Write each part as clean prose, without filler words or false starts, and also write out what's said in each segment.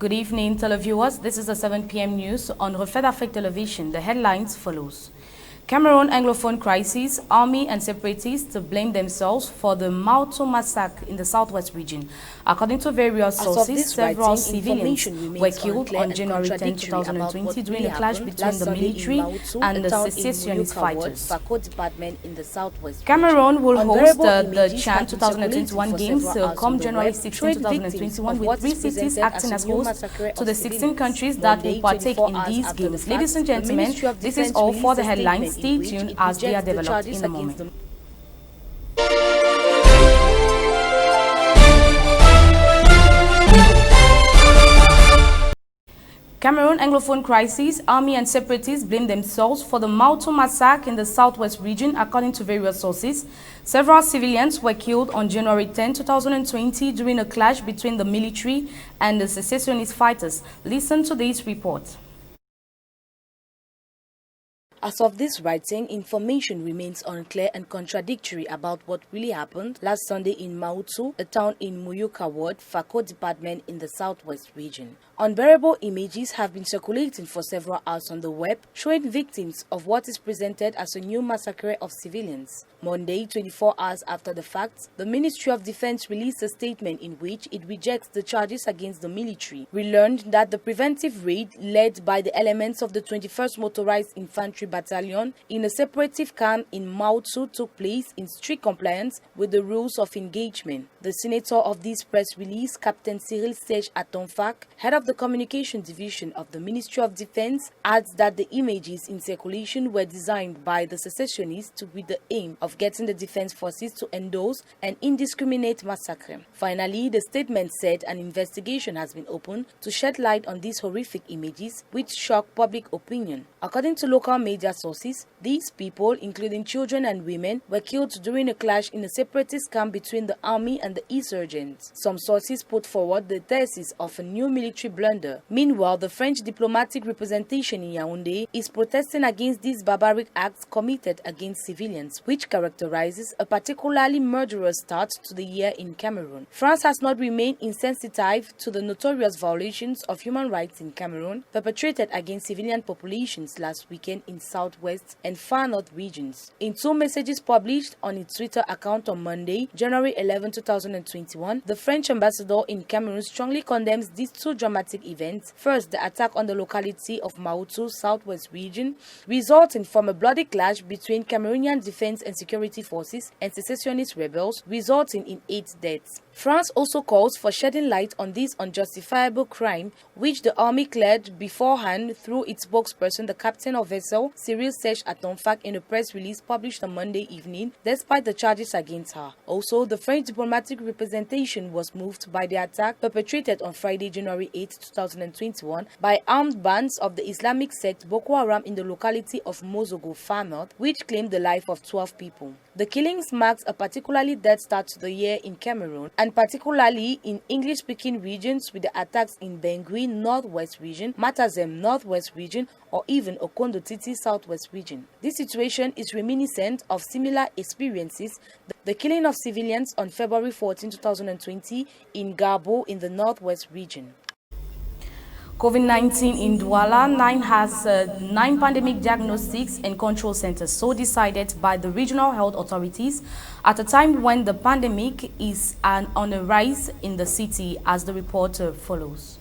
Good evening, televiewers. This is the 7 p.m. news on Reflet d'Afrique Television. The headlines follows. Cameroon Anglophone crisis, army and separatists blame themselves for the Mauto massacre in the southwest region. According to various sources, several civilians were killed on January 10, 2020 during a clash between the military and the secessionist fighters. Cameroon will host the Chan 2021 Games come January 16, 2021 with 3 cities acting as hosts to the 16 countries that will partake in these games. Ladies and gentlemen, this is all for the headlines. Stay tuned as they are developed in a moment. Cameroon Anglophone crisis, army and separatists blame themselves for the Mauto massacre in the southwest region. According to various sources, several civilians were killed on January 10, 2020 during a clash between the military and the secessionist fighters. Listen to this report. As of this writing, information remains unclear and contradictory about what really happened last Sunday in Mautu, a town in Muyuka Ward, Fako Department in the southwest region. Unbearable images have been circulating for several hours on the web, showing victims of what is presented as a new massacre of civilians. Monday, 24 hours after the fact, the Ministry of Defense released a statement in which it rejects the charges against the military. We learned that the preventive raid led by the elements of the 21st Motorized Infantry Battalion in a separative camp in Mautu took place in strict compliance with the rules of engagement. The senator of this press release, Captain Cyril Serge Atonfak, head of the Communication Division of the Ministry of Defense, adds that the images in circulation were designed by the secessionists with the aim of getting the defense forces to endorse an indiscriminate massacre. Finally, the statement said an investigation has been opened to shed light on these horrific images which shock public opinion. According to local media sources, these people, including children and women, were killed during a clash in a separatist camp between the army and the insurgents. Some sources put forward the thesis of a new military blunder. Meanwhile, the French diplomatic representation in Yaoundé is protesting against these barbaric acts committed against civilians, which characterizes a particularly murderous start to the year in Cameroon. France has not remained insensitive to the notorious violations of human rights in Cameroon perpetrated against civilian populations last weekend in southwest and far north regions. In 2 messages published on its Twitter account on Monday, January 11, 2021, the French ambassador in Cameroon strongly condemns these 2 dramatic events. First, the attack on the locality of Mautu, southwest region, resulting from a bloody clash between Cameroonian defense and security forces and secessionist rebels, resulting in 8 deaths. France also calls for shedding light on this unjustifiable crime, which the army cleared beforehand through its spokesperson, the captain of vessel, Cyril Serge Atonfak, in a press release published on Monday evening, despite the charges against her. Also, the French diplomatic representation was moved by the attack perpetrated on Friday, January 8, 2021, by armed bands of the Islamic sect Boko Haram in the locality of Mozogo, far north, which claimed the life of 12 people. The killings marks a particularly dead start to the year in Cameroon, and particularly in English-speaking regions, with the attacks in Bangui, Northwest region, Matazem, Northwest region, or even Okondo Titi, Southwest region. This situation is reminiscent of similar experiences, the killing of civilians on February 14, 2020 in Gabo in the Northwest region. COVID-19 in Douala, 9 has 9 pandemic diagnostics and control centers, so decided by the regional health authorities at a time when the pandemic is on a rise in the city, as the report follows.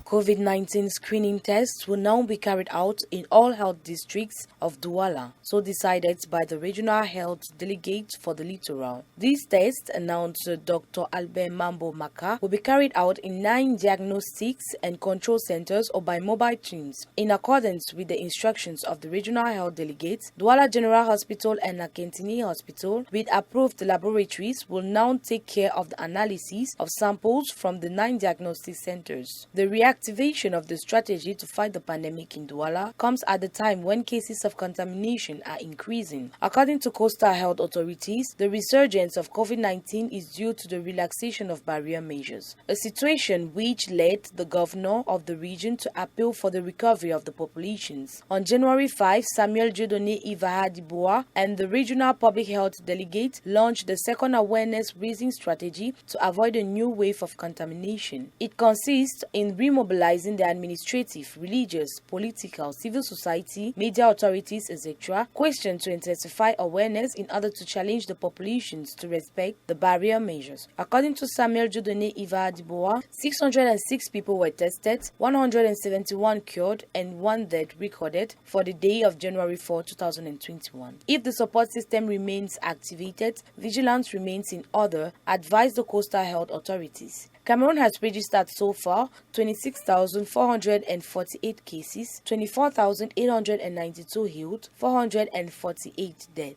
COVID-19 screening tests will now be carried out in all health districts of Douala, so decided by the regional health delegate for the littoral. These tests, announced Dr. Albert Mambo Maka, will be carried out in 9 diagnostics and control centers or by mobile teams. In accordance with the instructions of the regional health delegates, Douala General Hospital and Nakentini Hospital, with approved laboratories, will now take care of the analysis of samples from the 9 diagnostic centers. The reactive activation of the strategy to fight the pandemic in Douala comes at a time when cases of contamination are increasing. According to coastal health authorities, the resurgence of COVID-19 is due to the relaxation of barrier measures, a situation which led the governor of the region to appeal for the recovery of the populations. On January 5, Samuel Dieudonné Ivahadiboa and the regional public health delegate launched the second awareness-raising strategy to avoid a new wave of contamination. It consists in remobilizing the administrative, religious, political, civil society, media authorities, etc., questioned to intensify awareness in order to challenge the populations to respect the barrier measures. According to Samuel Dieudonné Ivahadiboa, 606 people were tested, 171 cured, and 1 death recorded for the day of January 4, 2021. If the support system remains activated, vigilance remains in order, advised the coastal health authorities. Cameroon has registered so far 26,448 cases, 24,892 healed, 448 dead.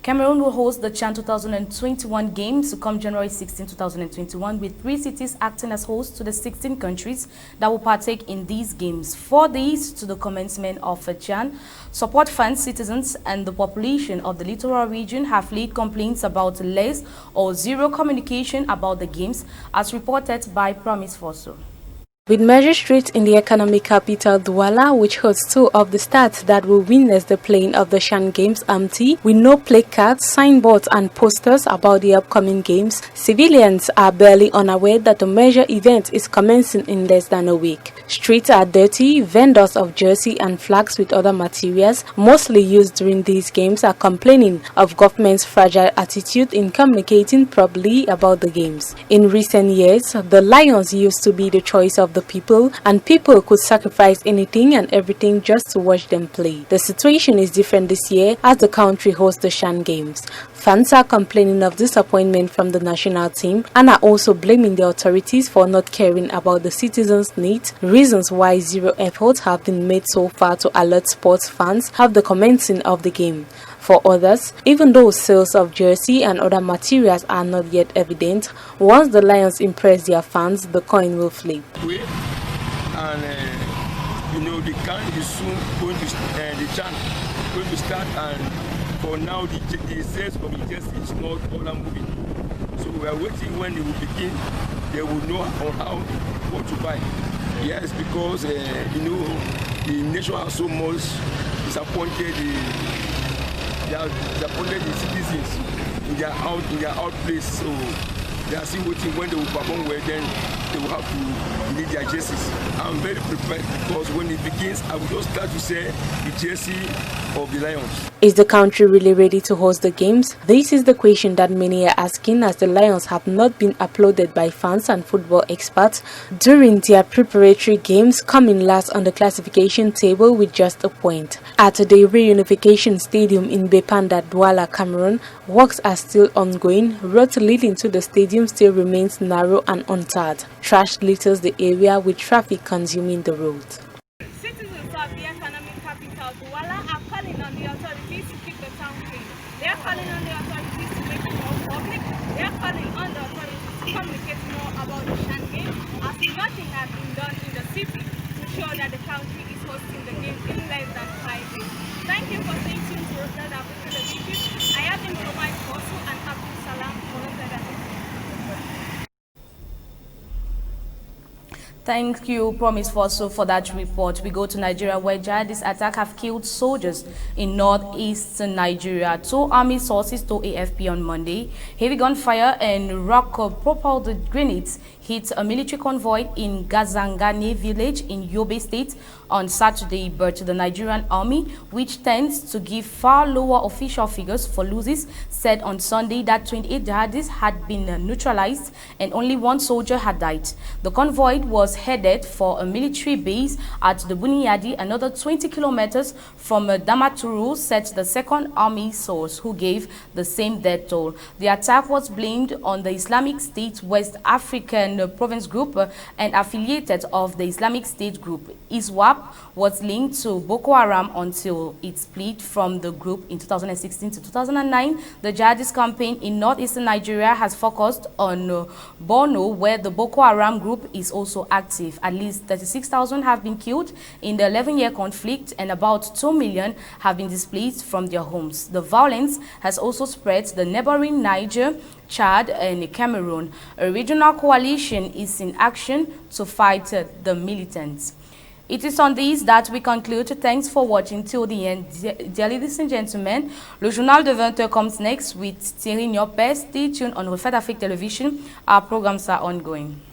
Cameroon will host the CHAN 2021 Games come January 16, 2021, with 3 cities acting as hosts to the 16 countries that will partake in these games. 4 days to the commencement of the CHAN, support fans, citizens, and the population of the littoral region have laid complaints about less or zero communication about the games, as reported by Promise Fosso. With Measure Street in the economic capital Douala, which hosts 2 of the stads that will witness the playing of the CHAN Games empty, with no placards, signboards and posters about the upcoming games, civilians are barely unaware that the major event is commencing in less than a week. Streets are dirty, vendors of jersey and flags with other materials, mostly used during these games, are complaining of government's fragile attitude in communicating properly about the games. In recent years, the Lions used to be the choice of the people, and people could sacrifice anything and everything just to watch them play. The situation is different this year as the country hosts the CHAN Games. Fans are complaining of disappointment from the national team and are also blaming the authorities for not caring about the citizens' needs, reasons why zero efforts have been made so far to alert sports fans of the commencing of the game. For others, even though sales of jersey and other materials are not yet evident, once the Lions impress their fans, the coin will flip. And the CHAN is soon going to start, and for now the sales of the jersey is not all moving. So we are waiting when they will begin. They will know on what to buy. Yes, because the nation has so much disappointed the citizens in their outplace, so they are still waiting when they will perform well, then they will have to need their jerseys. I'm very prepared because when it begins, I will just start to say the jersey of the Lions. Is the country really ready to host the games? This is the question that many are asking, as the Lions have not been applauded by fans and football experts during their preparatory games, coming last on the classification table with just a point. At the reunification stadium in Bepanda, Douala, Cameroon, works are still ongoing. Roads leading to the stadium still remains narrow and untarred. Trash litters the area, with traffic consuming the road. Citizens of the economic capital Douala are calling on the authorities to keep the town clean. They are calling on the authorities to make it more public. They are calling on the authorities to communicate more about the CHAN game, as nothing has been done in the city to show that the country is hosting the game in less than 5 days. Thank you for staying tuned to Rosetta Africa Television. I have been Promise Fosso and Abdul Salam for Rosetta Africa. Thank you, Promise Fosso, for that report. We go to Nigeria, where jihadist attacks have killed soldiers in northeastern Nigeria. 2 army sources told AFP on Monday. Heavy gunfire and rocket-propelled grenades hit a military convoy in Gazangane village in Yobe State on Saturday, but the Nigerian army, which tends to give far lower official figures for losses, said on Sunday that 28 jihadists had been neutralized and only 1 soldier had died. The convoy was headed for a military base at the Buniyadi, another 20 kilometers from Damaturu, said the 2nd Army source, who gave the same death toll. The attack was blamed on the Islamic State West African Province Group and affiliated of the Islamic State Group. ISWAP was linked to Boko Haram until it split from the group in 2016 to 2009. The jihadist campaign in northeastern Nigeria has focused on Borno, where the Boko Haram group is also active. active. At least 36,000 have been killed in the 11-year conflict and about 2 million have been displaced from their homes. The violence has also spread to the neighboring Niger, Chad and Cameroon. A regional coalition is in action to fight the militants. It is on this that we conclude. Thanks for watching till the end. Dear ladies and gentlemen, le journal de 20h comes next with Thierry Nyopes. Stay tuned on Refait d'Afrique Television. Our programs are ongoing.